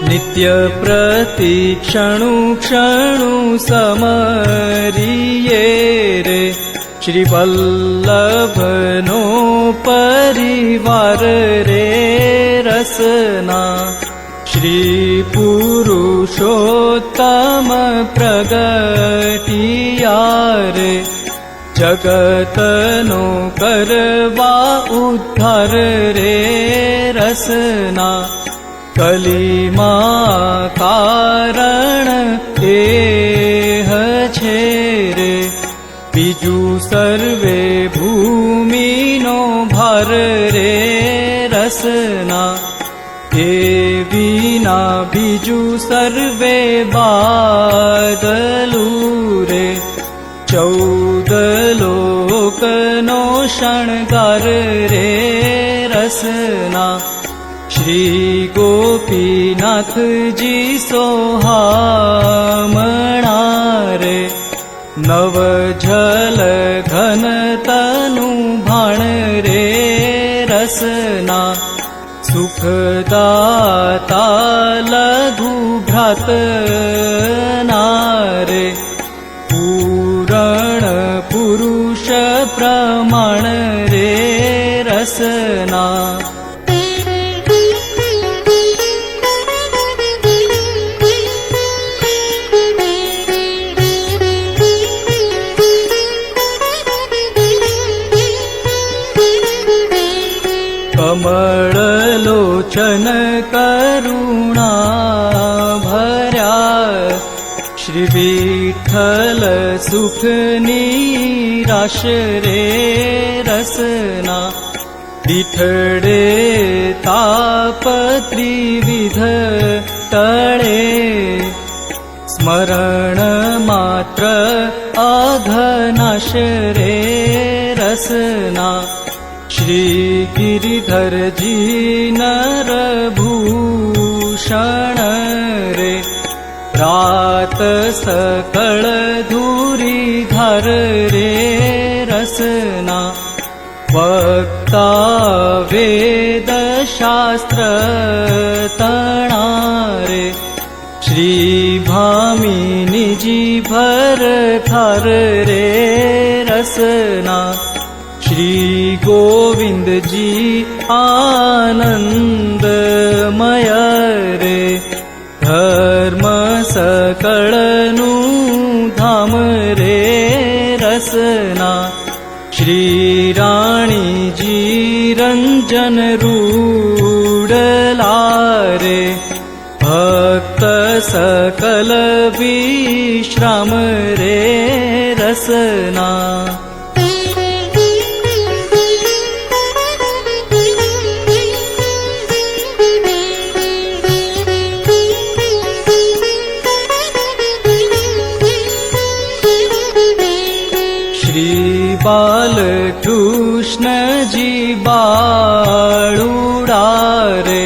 नित्य प्रतिक्षणु क्षणु समरिये रे श्री वल्लभनो परिवार रे रसना श्री पुरुषोत्तम प्रगटिया रे जगतनो करवा उद्धार रे रसना कलिमा कारण एह छे रे बीजू सर्वे भूमिनो भार रे रसना ए विना बीजू सर्वे बादलू रे 14 लोकनो शणगार रे रसना श्री गोपीनाथ जी सोहामणा रे नव जल घन तनु भाण रे रसना सुखदाता लघु भ्रातना रे पूरण पुरुष प्रमाण रे रसना कमल लोचन करुणा भर्या श्री विठ्ठल सुख निराश रे रसना विठळे ताप त्रिविध टळे स्मरण मात्र अघनाश रे रसना श्री गिरिधर जी नरभूषण रे रात सकळ धूरी धार रे रसना वक्ता वेद शास्त्र तणा रे श्री भामिनी जी भर थार रे रसना श्री गोविंद जी आनंदमय रे धर्म सकळनु धाम रे रसना श्री राणी जी रंजन रूडला रे भक्त सकल विश्राम रे रसना बाल कृष्ण जी बाळुडा रे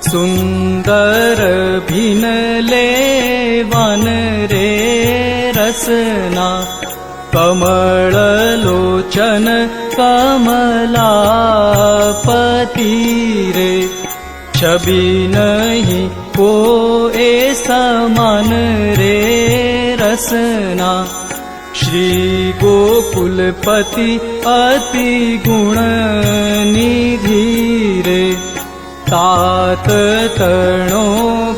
सुंदर भिनले वन रे रसना कमल लोचन कमलापति रे छवि नहीं कोई समान रे रसना श्री गोकुलपति अति गुण निधि रे तात तणो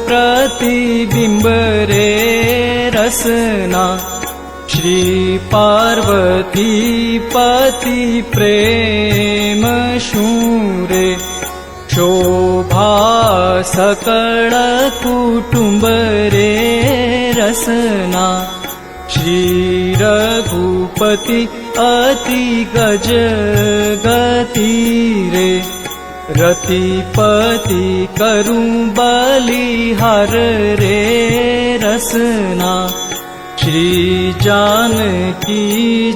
प्रतिबिंब रे रसना श्री पार्वती पति प्रेम शूरे शोभा सकळ कुटुंब रे रसना श्री रघुपति अति गज गति रे रतिपति करु बलिहार रे रसना श्री जानकी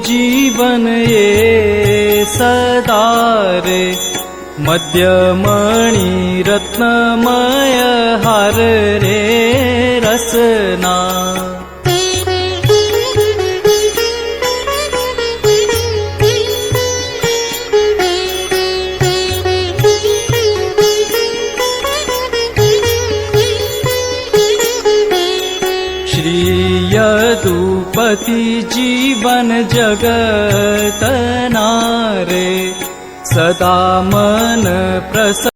जीवन ये सदा रे मध्यमणि रत्नमय हार रे रसना श्री यदुपति जीवन जगत नारे सदा मन प्रसन्न